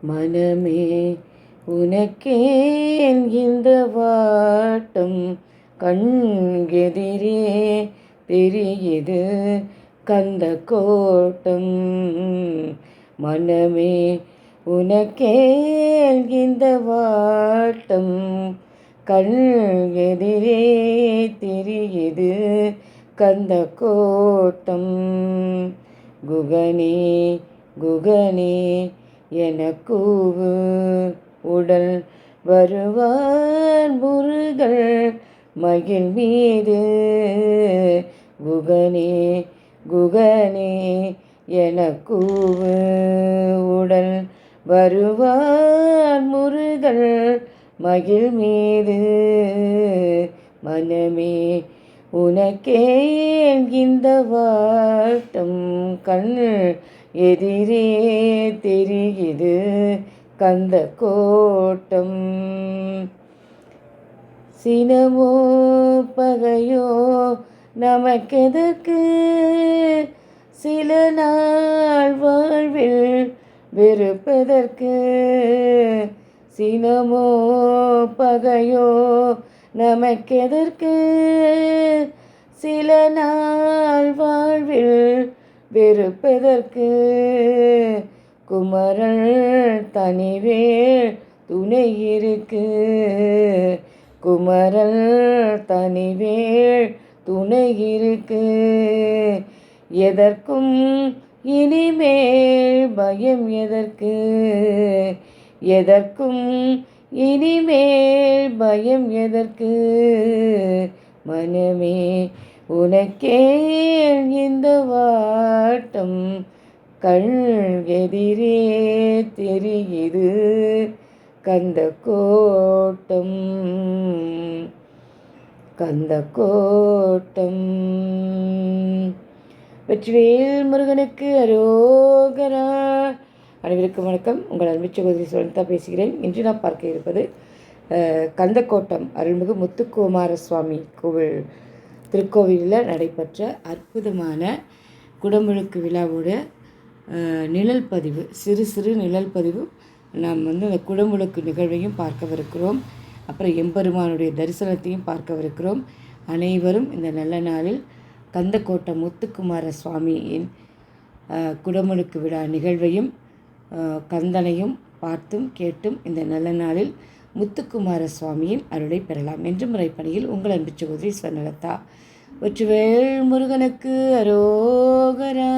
மனமே உனக்கேன் இந்த வாட்டம், கண் எதிரே தெரியுது கந்த கோட்டம். மனமே உனக்கேன் இந்த வாட்டம், கண் எதிரே தெரியுது கந்த கோட்டம். குகனே குகனே எனக்கூவு உடல் வருவான் முருகன் மகிழ் மீது. குகனே குகனே எனக்கூவு உடல் வருவான் முருகன் மகிழ் மீது. மனமே உனக்கே இந்த வாட்டம், கண் எதிரே தெரியுது கந்த கோட்டம். சினமோ பகையோ நமக்கெதற்கு, சில நாள் வாழ்வில் வெறுப்பதற்கு. சினமோ பகையோ நமக்கெதற்கு, சில நாள் வாழ்வில் வெறுப்பதற்கு. குமரன் தனிவேல் துணை இருக்கு, குமரன் தனிவேல் துணை இருக்கு. எதற்கும் இனிமேல் பயம் எதற்கு, எதற்கும் இனிமேல் பயம் எதற்கு. மனமே உனக்கே இந்த வாட்டம், கண் எதிரே தெரியுது கந்த கோட்டம், கந்த கோட்டம். வெற்றிவேல் முருகனுக்கு அரோகரா. அனைவருக்கும் வணக்கம். உங்கள் அன்பு சகோதரி சுவனிதா பேசுகிறேன். இன்று நான் பார்க்க இருப்பது கந்தக்கோட்டம் அருள்மிகு முத்துக்குமார சுவாமி கோவில் திருக்கோவிலில் நடைபெற்ற அற்புதமான குடமுழுக்கு விழாவோட நிழல் பதிவு, சிறு சிறு நிழல் பதிவு. நாம் அந்த குடமுழுக்கு நிகழ்வையும் பார்க்கவிருக்கிறோம். அப்புறம் எம்பெருமானுடைய தரிசனத்தையும் பார்க்கவிருக்கிறோம். அனைவரும் இந்த நல்ல நாளில் கந்தக்கோட்டம் முத்துக்குமார சுவாமியின் குடமுழுக்கு விழா நிகழ்வையும் கந்தனையும் பார்த்தும் கேட்டும் இந்த நல்ல நாளில் முத்துக்குமார சுவாமியின் அருளை பெறலாம். என்று முறைப்பணியில் உங்கள் அன்பு சகோதரி ஸ்வர்ணலதா. வெற்றிவேல் முருகனுக்கு அரோகரா.